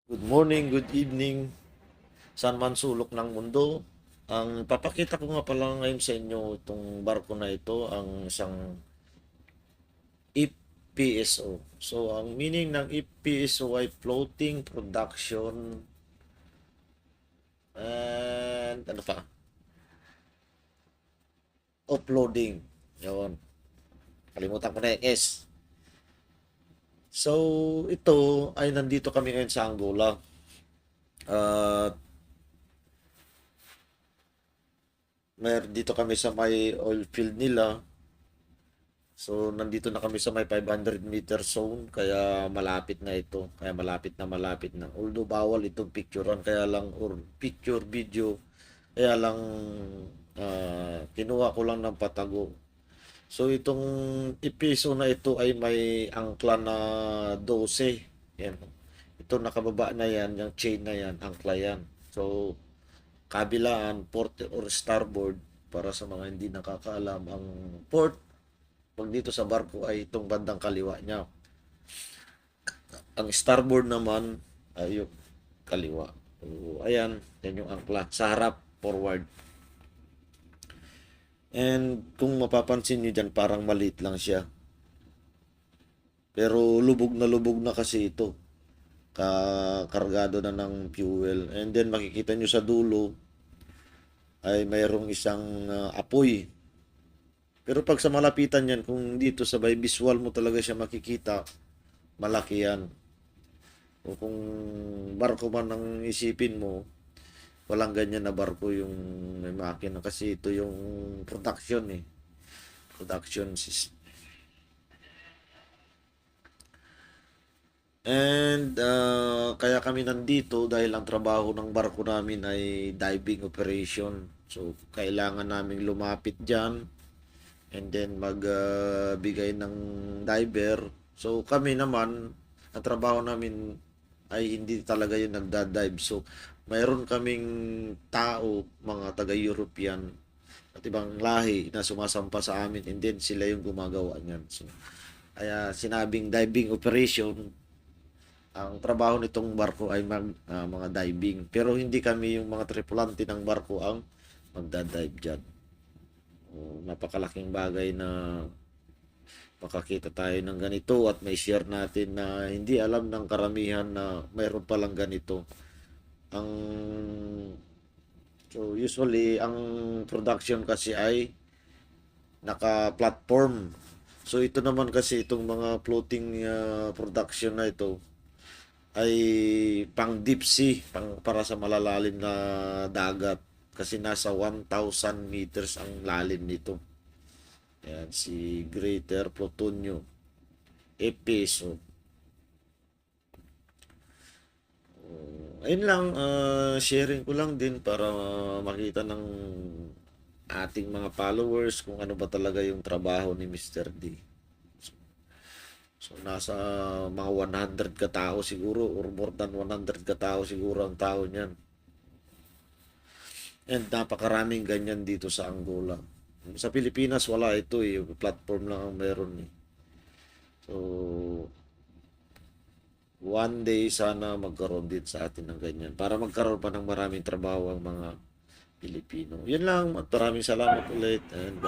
Good morning, good evening, saan man sulok ng mundo. Ang papakita ko nga pala ngayon sa inyo itong barko na ito, ang isang FPSO. So, ang meaning ng FPSO ay Floating Production and ano pa? Offloading. Yun. Kalimutan ko na yung S. So, ito ay nandito kami ngayon sa Angola. At dito kami sa may oil field nila. So, nandito na kami sa may 500 meter zone, kaya malapit na ito. Kaya malapit na malapit na. Although bawal itong picturean, kaya lang, or picture, video, kaya lang kinuha ko lang ng patago. So, itong episo na ito ay may angkla na 12. Yan. Ito nakababa na yan, yung chain na yan, angkla yan. So, kabilaan, port or starboard, para sa mga hindi nakakaalam, ang port pag dito sa barko ay itong bandang kaliwa niya. Ang starboard naman ay yung kaliwa. So, ayan, yan yung angkla. Sa harap, forward. And kung mapapansin nyo dyan, parang maliit lang siya. Pero lubog na kasi ito. Kargado na ng fuel. And then makikita nyo sa dulo ay mayroong isang apoy. Pero pag sa malapitan yan, kung dito sa by visual mo talaga siya makikita, malaki yan. O kung barko man ang isipin mo, walang ganyan na barko yung may makina. Kasi ito yung production eh. Production system. And kaya kami nandito dahil ang trabaho ng barko namin ay diving operation. So, kailangan naming lumapit dyan and then magbigay ng diver. So, kami naman, ang trabaho namin ay hindi talaga yung nagda-dive. So, mayroon kaming tao, mga taga-European at ibang lahi na sumasampa sa amin and then sila yung gumagawa niyan. So, kaya sinabing diving operation, ang trabaho nitong barko ay mga diving. Pero hindi kami yung mga tripulante ng barko ang magda-dive dyan. Napakalaking bagay na makakita tayo ng ganito at may share natin na hindi alam ng karamihan na mayroon palang ganito. So usually ang production kasi ay naka-platform. So ito naman kasi itong mga floating production na ito ay pang deep sea, para sa malalalim na dagat kasi nasa 1,000 meters ang lalim nito. Yan, si Greater Plutonio Epeso. Ayun lang, sharing ko lang din para makita ng ating mga followers kung ano ba talaga yung trabaho ni Mr. D. So, nasa mga 100 katao siguro or more than 100 katao siguro ang tao niyan. And napakaraming ganyan dito sa Angola. Sa Pilipinas wala ito eh. Platform lang ang meron eh. So, one day sana magkaroon din sa atin ng ganyan. Para magkaroon pa ng maraming trabaho ang mga Pilipino. Yun lang. Maraming salamat ulit. And